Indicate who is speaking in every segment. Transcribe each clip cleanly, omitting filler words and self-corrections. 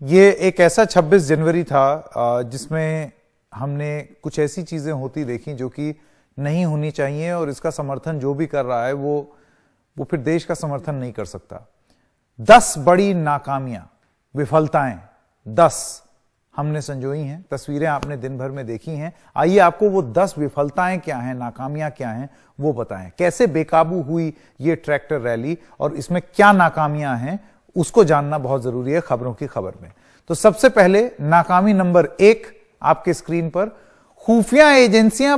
Speaker 1: ये एक ऐसा 26 जनवरी था जिसमें हमने कुछ ऐसी चीजें होती देखी जो कि नहीं होनी चाहिए, और इसका समर्थन जो भी कर रहा है वो फिर देश का समर्थन नहीं कर सकता। 10 बड़ी नाकामियां, विफलताएं 10 हमने संजोई हैं, तस्वीरें आपने दिन भर में देखी हैं। आइए आपको वो 10 विफलताएं क्या हैं, नाकामियां क्या हैं, वो बताएं। कैसे बेकाबू हुई ये ट्रैक्टर रैली और इसमें क्या नाकामियां हैं, उसको जानना बहुत जरूरी है खबरों की खबर में। तो सबसे पहले नाकामी नंबर 1 आपके स्क्रीन पर, खुफिया एजेंसियां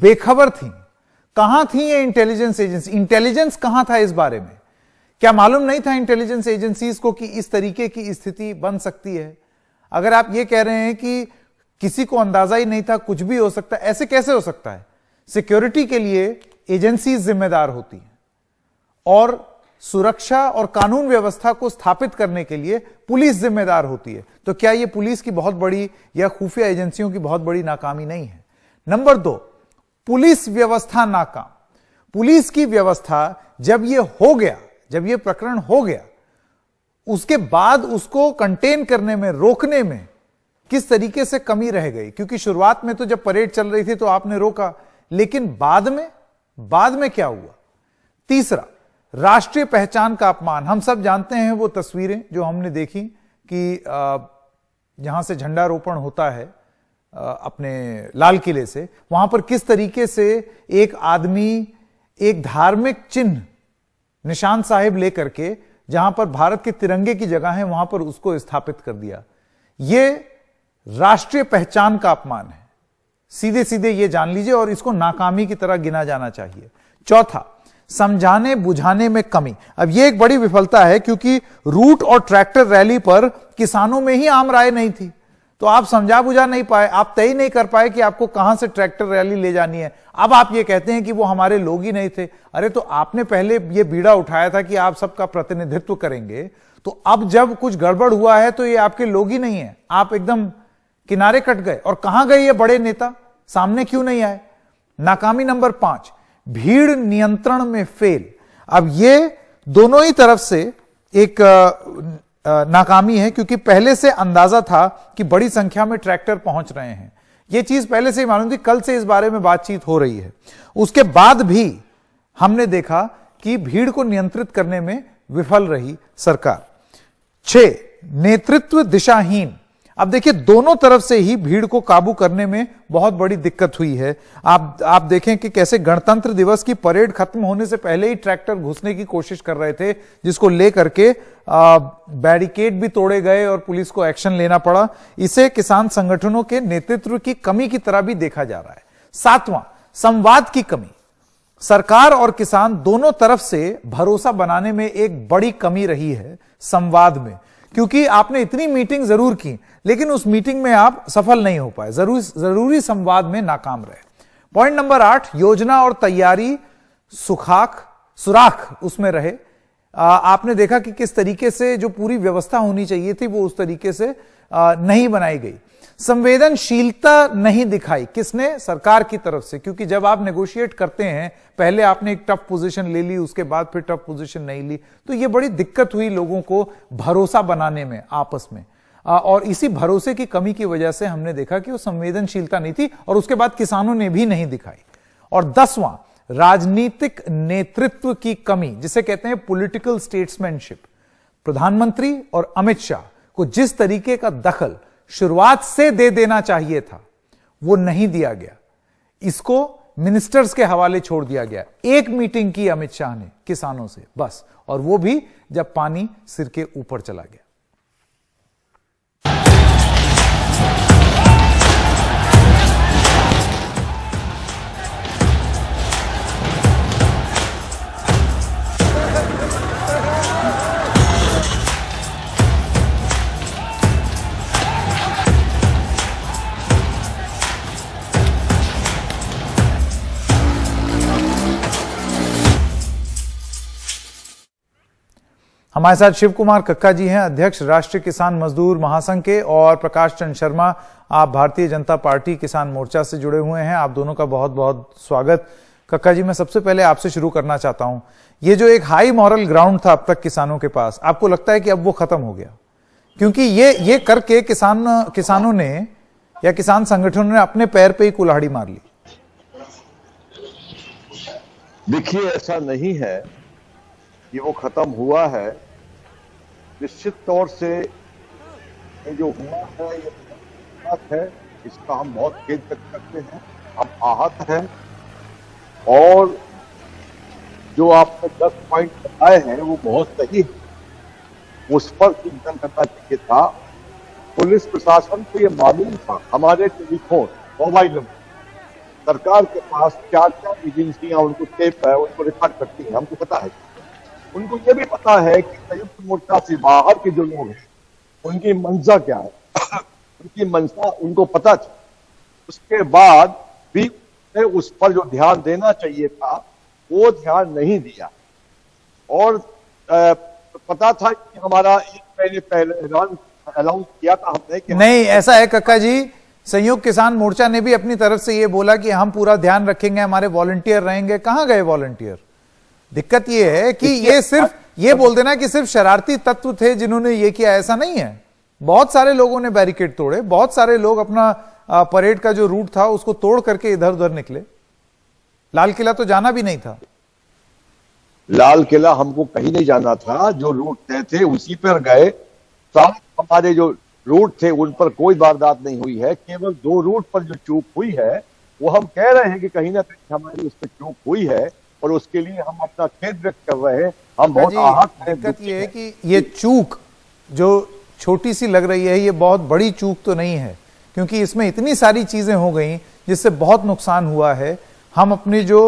Speaker 1: बेखबर थीं। कहां थी ये इंटेलिजेंस एजेंसी? इंटेलिजेंस कहां था इस बारे में? क्या मालूम नहीं था इंटेलिजेंस एजेंसीज को कि इस तरीके की स्थिति बन सकती है? अगर आप ये कह रहे हैं कि किसी को अंदाजा ही नहीं था, कुछ भी हो सकता है, ऐसे कैसे हो सकता है? सिक्योरिटी के लिए एजेंसीज जिम्मेदार होती हैं और सुरक्षा और कानून व्यवस्था को स्थापित करने के लिए पुलिस जिम्मेदार होती है। तो क्या यह पुलिस की बहुत बड़ी या खुफिया एजेंसियों की बहुत बड़ी नाकामी नहीं है? नंबर 2, पुलिस व्यवस्था नाकाम। पुलिस की व्यवस्था जब यह प्रकरण हो गया, उसके बाद उसको कंटेन करने में, रोकने में किस तरीके से कमी रह गई? क्योंकि शुरुआत में तो जब परेड चल रही थी तो आपने रोका, लेकिन बाद में क्या हुआ? तीसरा, राष्ट्रीय पहचान का अपमान। हम सब जानते हैं वो तस्वीरें जो हमने देखी कि जहां से झंडारोपण होता है अपने लाल किले से, वहां पर किस तरीके से एक आदमी एक धार्मिक चिन्ह, निशान साहिब लेकर के, जहां पर भारत के तिरंगे की जगह है, वहां पर उसको स्थापित कर दिया। यह राष्ट्रीय पहचान का अपमान है, सीधे सीधे ये जान लीजिए, और इसको नाकामी की तरह गिना जाना चाहिए। चौथा, समझाने बुझाने में कमी। अब यह एक बड़ी विफलता है, क्योंकि रूट और ट्रैक्टर रैली पर किसानों में ही आम राय नहीं थी, तो आप समझा बुझा नहीं पाए, आप तय नहीं कर पाए कि आपको कहां से ट्रैक्टर रैली ले जानी है। अब आप ये कहते हैं कि वो हमारे लोग ही नहीं थे। अरे तो आपने पहले ये बीड़ा उठाया था कि आप सबका प्रतिनिधित्व करेंगे, तो अब जब कुछ गड़बड़ हुआ है तो ये आपके लोग ही नहीं है, आप एकदम किनारे कट गए। और कहां गए ये बड़े नेता? सामने क्यों नहीं आए? नाकामी नंबर 5, भीड़ नियंत्रण में फेल। अब ये दोनों ही तरफ से एक नाकामी है, क्योंकि पहले से अंदाजा था कि बड़ी संख्या में ट्रैक्टर पहुंच रहे हैं, यह चीज पहले से ही मालूम थी, कल से इस बारे में बातचीत हो रही है। उसके बाद भी हमने देखा कि भीड़ को नियंत्रित करने में विफल रही सरकार। 6, नेतृत्व दिशाहीन। अब देखिए, दोनों तरफ से ही भीड़ को काबू करने में बहुत बड़ी दिक्कत हुई है। आप देखें कि कैसे गणतंत्र दिवस की परेड खत्म होने से पहले ही ट्रैक्टर घुसने की कोशिश कर रहे थे, जिसको लेकर के बैरिकेड भी तोड़े गए और पुलिस को एक्शन लेना पड़ा। इसे किसान संगठनों के नेतृत्व की कमी की तरह भी देखा जा रहा है। 7वां, संवाद की कमी। सरकार और किसान दोनों तरफ से भरोसा बनाने में एक बड़ी कमी रही है संवाद में, क्योंकि आपने इतनी मीटिंग जरूर की, लेकिन उस मीटिंग में आप सफल नहीं हो पाए, जरूरी संवाद में नाकाम रहे। पॉइंट नंबर 8, योजना और तैयारी सुराख उसमें रहे। आपने देखा कि किस तरीके से जो पूरी व्यवस्था होनी चाहिए थी वो उस तरीके से नहीं बनाई गई। संवेदनशीलता नहीं दिखाई। किसने? सरकार की तरफ से, क्योंकि जब आप नेगोशिएट करते हैं, पहले आपने एक टफ पोजीशन ले ली, उसके बाद फिर टफ पोजीशन नहीं ली, तो ये बड़ी दिक्कत हुई लोगों को भरोसा बनाने में आपस में, और इसी भरोसे की कमी की वजह से हमने देखा कि वो संवेदनशीलता नहीं थी, और उसके बाद किसानों ने भी नहीं दिखाई। और 10वां, राजनीतिक नेतृत्व की कमी, जिसे कहते हैं पॉलिटिकल स्टेट्समैनशिप। प्रधानमंत्री और अमित शाह को जिस तरीके का दखल शुरुआत से दे देना चाहिए था, वो नहीं दिया गया। इसको मिनिस्टर्स के हवाले छोड़ दिया गया। एक मीटिंग की अमित शाह ने किसानों से, बस, और वो भी जब पानी सिर के ऊपर चला गया। हमारे साथ शिव कुमार कक्का जी हैं, अध्यक्ष राष्ट्रीय किसान मजदूर महासंघ के, और प्रकाश चंद्र शर्मा, आप भारतीय जनता पार्टी किसान मोर्चा से जुड़े हुए हैं। आप दोनों का बहुत बहुत स्वागत। कक्का जी, मैं सबसे पहले आपसे शुरू करना चाहता हूं, ये जो एक हाई मॉरल ग्राउंड था अब तक किसानों के पास, आपको लगता है कि अब वो खत्म हो गया? क्योंकि ये करके किसानों ने या किसान संगठनों ने अपने पैर पे ही कुल्हाड़ी मार ली।
Speaker 2: देखिए, ऐसा नहीं है कि वो खत्म हुआ है। निश्चित तौर से ये जो हुआ है ये बात है, इसका हम बहुत खेद व्यक्त करते हैं, हम आहत हैं। और जो आपने 10 पॉइंट बताए हैं वो बहुत सही है, उस पर चिंतन करना चाहिए था। पुलिस प्रशासन को ये मालूम था, हमारे टेलीफोन मोबाइल नंबर सरकार के पास 4 एजेंसियां उनको टेप है, उनको रिकॉर्ड करती है, हमको पता है। उनको ये भी पता है कि संयुक्त मोर्चा से बाहर के जो लोग हैं उनकी मंशा क्या है, उनकी मंशा उनको पता था। उसके बाद भी उस पर जो ध्यान देना चाहिए था वो ध्यान नहीं दिया। और पता था कि हमारा एक महीने पहले अनाउंस किया था हमने कि
Speaker 1: नहीं, ऐसा है कक्का जी, संयुक्त किसान मोर्चा ने भी अपनी तरफ से ये बोला कि हम पूरा ध्यान रखेंगे, हमारे वॉलंटियर रहेंगे। कहां गए वॉलंटियर? दिक्कत ये है कि ये सिर्फ ये बोल देना कि सिर्फ शरारती तत्व थे जिन्होंने ये किया, ऐसा नहीं है। बहुत सारे लोगों ने बैरिकेड तोड़े, बहुत सारे लोग अपना परेड का जो रूट था उसको तोड़ करके इधर उधर निकले। लाल किला तो जाना भी नहीं था।
Speaker 2: लाल किला हमको कहीं नहीं जाना था, जो रूट तय थे उसी पर गए। हमारे जो रूट थे उन पर कोई वारदात नहीं हुई है। केवल 2 रूट पर जो चूक हुई है वो हम कह रहे हैं कि कहीं ना कहीं हमारी उस पर चूक हुई है और उसके लिए हम अपना खेद व्यक्त कर रहे हैं। हम बहुत आहत हैं।
Speaker 1: दिक्कत ये है कि ये चूक जो छोटी सी लग रही है, ये बहुत बड़ी चूक तो नहीं है, क्योंकि इसमें इतनी सारी चीजें हो गई जिससे बहुत नुकसान हुआ है। हम अपनी जो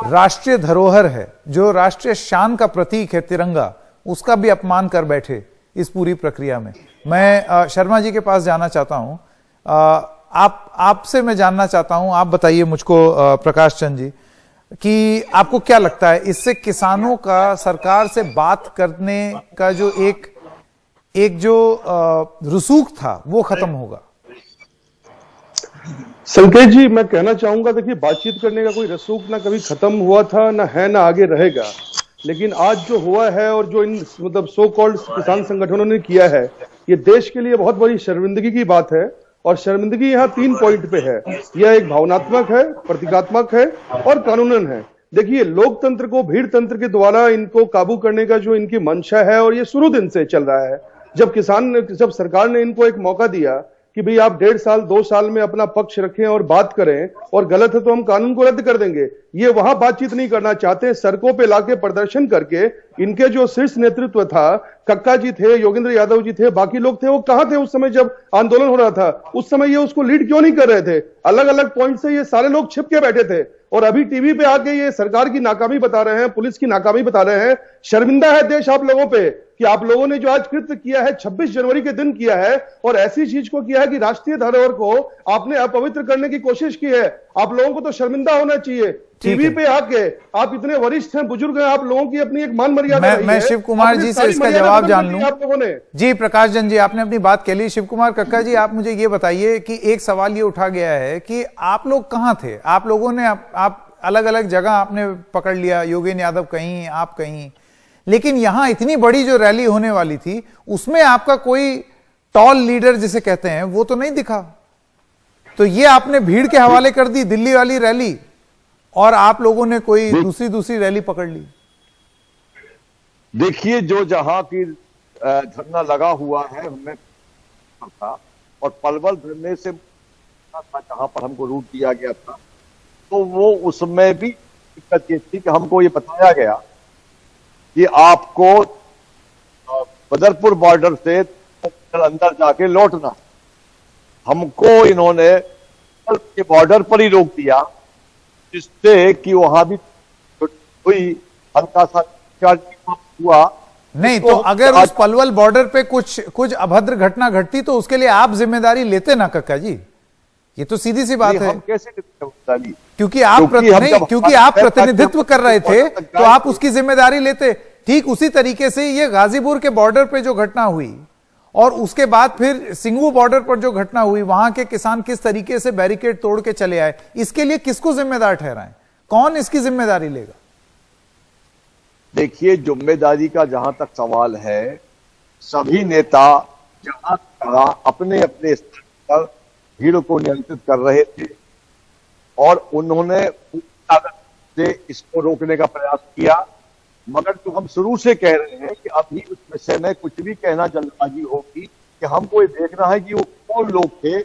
Speaker 1: राष्ट्रीय धरोहर है, जो राष्ट्रीय शान का प्रतीक है तिरंगा, उसका भी अपमान कर बैठे इस पूरी प्रक्रिया में। मैं शर्मा जी के पास जाना चाहता हूं। आपसे मैं जानना चाहता हूं, आप बताइए मुझको प्रकाश चंद जी, कि आपको क्या लगता है इससे किसानों का सरकार से बात करने का जो एक जो रसूख था वो खत्म होगा?
Speaker 3: संकेत जी, मैं कहना चाहूंगा, देखिए, बातचीत करने का कोई रसूख ना कभी खत्म हुआ था, ना है, ना आगे रहेगा। लेकिन आज जो हुआ है और जो इन मतलब सो कॉल्ड किसान संगठनों ने किया है, ये देश के लिए बहुत बड़ी शर्मिंदगी की बात है। और शर्मिंदगी यहाँ 3 पॉइंट पे है। यह एक भावनात्मक है, प्रतीकात्मक है और कानूनन है। देखिए, लोकतंत्र को भीड़ तंत्र के द्वारा इनको काबू करने का जो इनकी मंशा है, और ये शुरू दिन से चल रहा है। जब सरकार ने इनको एक मौका दिया कि भाई आप 1.5 साल 2 साल में अपना पक्ष रखें और बात करें, और गलत है तो हम कानून को रद्द कर देंगे, ये वहां बातचीत नहीं करना चाहते। सड़कों पे लाके प्रदर्शन करके इनके जो शीर्ष नेतृत्व था, कक्का जी थे, योगेंद्र यादव जी थे, बाकी लोग थे, वो कहां थे उस समय जब आंदोलन हो रहा था? उस समय ये उसको लीड क्यों नहीं कर रहे थे? अलग अलग पॉइंट से ये सारे लोग छिप के बैठे थे, और अभी टीवी पे आके ये सरकार की नाकामी बता रहे हैं, पुलिस की नाकामी बता रहे हैं। शर्मिंदा है देश आप लोगों पे कि आप लोगों ने जो आज कृत्य किया है 26 जनवरी के दिन किया है, और ऐसी चीज को किया है कि राष्ट्रीय धरोहर को आपने अपवित्र करने की कोशिश की है। आप लोगों को तो शर्मिंदा होना चाहिए। टीवी पे आके आप इतने वरिष्ठ हैं, बुजुर्ग हैं, आप लोगों की अपनी एक मान मर्यादा
Speaker 1: मैं शिव कुमार जी से इसका जवाब जान लूं।
Speaker 3: आप लोगों ने
Speaker 1: जी प्रकाश जन जी, आपने अपनी बात कह ली। शिव कुमार कक्का जी, आप मुझे ये बताइए कि एक सवाल ये उठा गया है कि आप लोग कहां थे? आप लोगों ने आप अलग अलग जगह आपने पकड़ लिया, योगेंद्र यादव कहीं, आप कहीं, लेकिन यहां इतनी बड़ी जो रैली होने वाली थी उसमें आपका कोई टॉल लीडर जिसे कहते हैं वो तो नहीं दिखा। तो ये आपने भीड़ के हवाले कर दी दिल्ली वाली रैली, और आप लोगों ने कोई दूसरी रैली पकड़ ली।
Speaker 2: देखिए, जो जहां की धरना लगा हुआ है हमें था, और पलवल धरने से जहां पर हमको रूट दिया गया था, तो वो उसमें भी दिक्कत ये थी कि हमको ये बताया गया कि आपको बदरपुर बॉर्डर से अंदर जाके लौटना। हमको इन्होंने बॉर्डर पर ही रोक दिया, जिससे कि वहां भी हुई हल्का सा हुआ।
Speaker 1: नहीं तो अगर उस पलवल बॉर्डर पे कुछ अभद्र घटना घटती तो उसके लिए आप जिम्मेदारी लेते ना कक्का जी? ये तो सीधी सी बात है।
Speaker 2: हम कैसे जिम्मेदारी?
Speaker 1: क्योंकि आप प्रतिनिधित्व कर रहे थे तो आप उसकी जिम्मेदारी लेते। ठीक उसी तरीके से ये गाजीपुर के बॉर्डर पे जो घटना हुई, और उसके बाद फिर सिंगू बॉर्डर पर जो घटना हुई, वहां के किसान किस तरीके से बैरिकेड तोड़ के चले आए, इसके लिए किसको जिम्मेदार ठहराएं? कौन इसकी जिम्मेदारी लेगा?
Speaker 2: देखिए, जिम्मेदारी का जहां तक सवाल है, सभी नेता जहां तहां अपने अपने स्तर पर भीड़ को नियंत्रित कर रहे थे और उन्होंने पूरी ताकत से इसको रोकने का प्रयास किया। मगर जो हम शुरू से कह रहे हैं कि अभी उस विषय में कुछ भी कहना जल्दबाजी होगी, कि हमको ये देखना है कि वो कौन लोग थे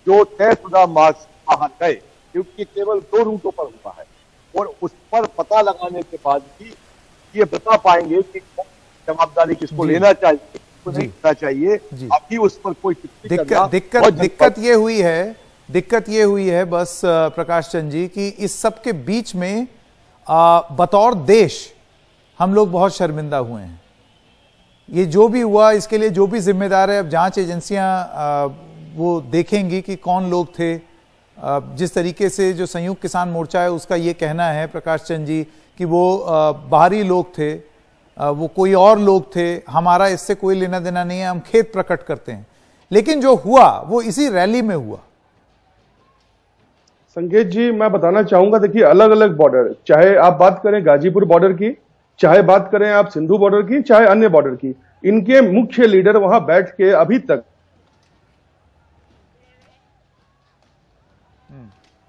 Speaker 2: जो तयशुदा मार्ग से बाहर गए, क्योंकि केवल 2 रूटों पर हुआ है और उस पर पता लगाने के बाद ही ये बता पाएंगे कि जवाबदारी किसको लेना चाहिए, किसको नहीं लेना चाहिए। अभी उस पर कोई
Speaker 1: दिक्कत ये हुई है बस प्रकाश चंद जी कि इस सब के बीच में बतौर देश हम लोग बहुत शर्मिंदा हुए हैं। ये जो भी हुआ इसके लिए जो भी जिम्मेदार है, अब जांच एजेंसियां वो देखेंगी कि कौन लोग थे। जिस तरीके से जो संयुक्त किसान मोर्चा है उसका ये कहना है प्रकाश चंद जी कि वो बाहरी लोग थे, वो कोई और लोग थे, हमारा इससे कोई लेना देना नहीं है, हम खेद प्रकट करते हैं। लेकिन जो हुआ वो इसी रैली में हुआ।
Speaker 3: संकेत जी, मैं बताना चाहूंगा, देखिए अलग अलग बॉर्डर, चाहे आप बात करें गाजीपुर बॉर्डर की, चाहे बात करें आप सिंधु बॉर्डर की, चाहे अन्य बॉर्डर की, इनके मुख्य लीडर वहां बैठ के अभी तक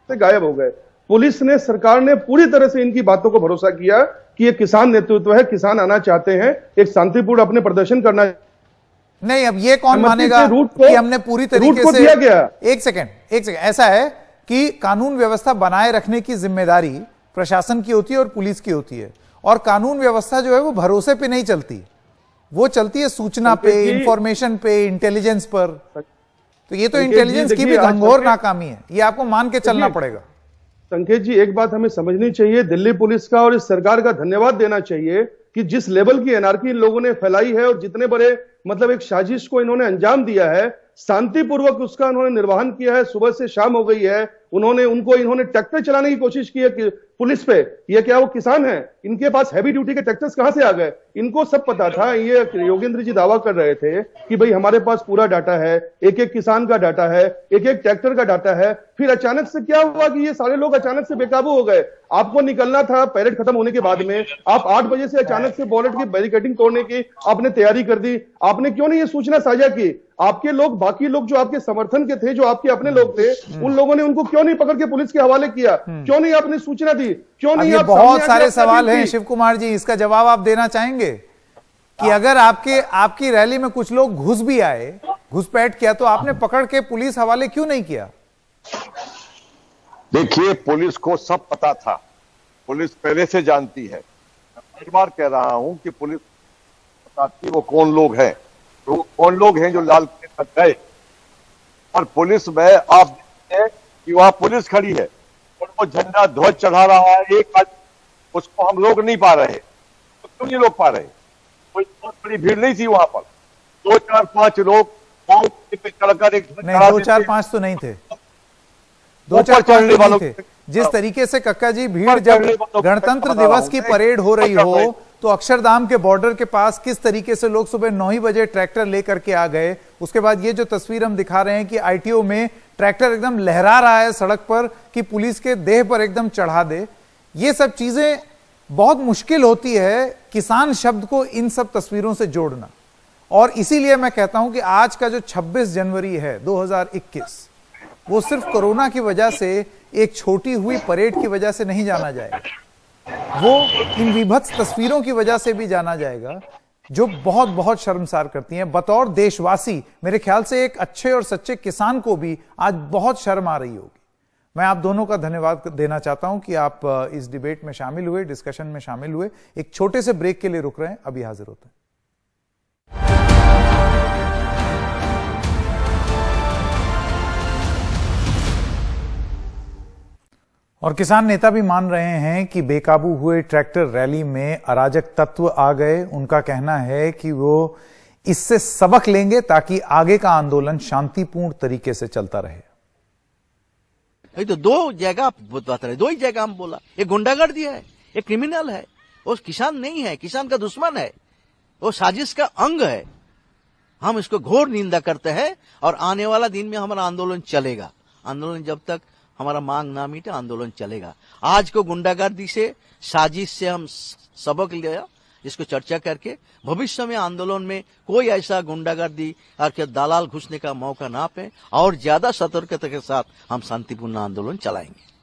Speaker 3: गायब हो गए। पुलिस ने, सरकार ने पूरी तरह से इनकी बातों को भरोसा किया कि ये किसान नेतृत्व है, किसान आना चाहते हैं, एक शांतिपूर्ण अपने प्रदर्शन करना।
Speaker 1: नहीं, अब ये कौन मानेगा कि हमने पूरी तरीके से,
Speaker 3: दिया गया।
Speaker 1: एक सेकंड, ऐसा है कि कानून व्यवस्था बनाए रखने की जिम्मेदारी प्रशासन की होती है और पुलिस की होती है, और कानून व्यवस्था जो है वो भरोसे पे नहीं चलती, वो चलती है सूचना पे, इंफॉर्मेशन पे, इंटेलिजेंस पर। तो ये तो इंटेलिजेंस की भी घंघोर नाकामी है, ये आपको मान के चलना पड़ेगा।
Speaker 3: संकेत जी, एक बात हमें समझनी चाहिए, दिल्ली पुलिस का और इस सरकार का धन्यवाद देना चाहिए कि जिस लेवल की एनआरकी इन लोगों ने फैलाई है और जितने बड़े मतलब एक साजिश को इन्होंने अंजाम दिया है, शांतिपूर्वक उसका उन्होंने निर्वहन किया है। सुबह से शाम हो गई है, इन्होंने ट्रैक्टर चलाने की कोशिश की है कि पुलिस पे। ये क्या वो किसान है? इनके पास हैवी ड्यूटी के ट्रैक्टर्स कहां से आ गए? इनको सब पता था। ये योगेंद्र जी दावा कर रहे थे कि भाई हमारे पास पूरा डाटा है, एक एक किसान का डाटा है, एक एक ट्रैक्टर का डाटा है। फिर अचानक से क्या हुआ कि ये सारे लोग अचानक से बेकाबू हो गए। आपको निकलना था परेड खत्म होने के बाद में, आप 8 बजे से अचानक से बॉर्डर की बैरिकेडिंग तोड़ने की आपने तैयारी कर दी। आपने क्यों नहीं ये सूचना साझा की? आपके लोग, बाकी लोग जो आपके समर्थन के थे, जो आपके अपने लोग थे, उन लोगों ने उनको क्यों नहीं पकड़ के पुलिस के हवाले किया? क्यों नहीं आपने सूचना दी? क्यों नहीं?
Speaker 1: ये बहुत सारे सवाल हैं शिव कुमार जी, इसका जवाब आप देना चाहेंगे कि अगर आपकी रैली में कुछ लोग घुस भी आए, घुसपैठ किया, तो आपने पकड़ के पुलिस हवाले क्यों नहीं किया?
Speaker 2: देखिए, पुलिस को सब पता था, पुलिस पहले से जानती है। मैं बार कह रहा हूं कि पुलिस बताती वो कौन लोग हैं, तो कौन लोग हैं जो लाल किले तक गए। और पुलिस में आप देखते हैं कि वहां पुलिस खड़ी है और वो झंडा ध्वज चढ़ा रहा है, एक आदमी, उसको हम लोग नहीं पा रहे। तो क्यों नहीं लोग पा रहे? कोई बहुत बड़ी भीड़ नहीं थी वहां पर, 2, 4, 5 लोग पे चढ़कर एक
Speaker 1: नहीं, 2, 4, 5 तो नहीं थे, 2, 4, 5 नहीं थे। जिस तरीके से कक्का जी भीड़, जब गणतंत्र दिवस की परेड हो रही हो तो अक्षरधाम के बॉर्डर के पास किस तरीके से लोग सुबह 9 ही बजे ट्रैक्टर लेकर के आ गए। उसके बाद ये जो तस्वीर हम दिखा रहे हैं कि आईटीओ में ट्रैक्टर एकदम लहरा रहा है सड़क पर कि पुलिस के देह पर एकदम चढ़ा दे। ये सब चीजें बहुत मुश्किल होती है किसान शब्द को इन सब तस्वीरों से जोड़ना। और इसीलिए मैं कहता हूं कि आज का जो 26 जनवरी है 2021, वो सिर्फ कोरोना की वजह से, एक छोटी हुई परेड की वजह से नहीं जाना जाएगा, वो इन विभत्स तस्वीरों की वजह से भी जाना जाएगा जो बहुत बहुत शर्मसार करती हैं। बतौर देशवासी मेरे ख्याल से एक अच्छे और सच्चे किसान को भी आज बहुत शर्म आ रही होगी। मैं आप दोनों का धन्यवाद देना चाहता हूं कि आप इस डिबेट में शामिल हुए, डिस्कशन में शामिल हुए। एक छोटे से ब्रेक के लिए रुक रहे हैं, अभी हाजिर होते हैं। और किसान नेता भी मान रहे हैं कि बेकाबू हुए ट्रैक्टर रैली में अराजक तत्व आ गए। उनका कहना है कि वो इससे सबक लेंगे ताकि आगे का आंदोलन शांतिपूर्ण तरीके से चलता रहे।
Speaker 4: तो 2 जगह बात रहे, 2 ही जगह हम बोला, एक गुंडागर्दी है, एक क्रिमिनल है, वो किसान नहीं है, किसान का दुश्मन है, वो साजिश का अंग है। हम इसको घोर निंदा करते हैं और आने वाला दिन में हमारा आंदोलन चलेगा। आंदोलन जब तक हमारा मांग ना मिटे, आंदोलन चलेगा। आज को गुंडागर्दी से, साजिश से हम सबक लिया, इसको चर्चा करके भविष्य में आंदोलन में कोई ऐसा गुंडागर्दी और क्या दलाल घुसने का मौका ना पाए और ज्यादा सतर्कता के साथ हम शांतिपूर्ण आंदोलन चलाएंगे।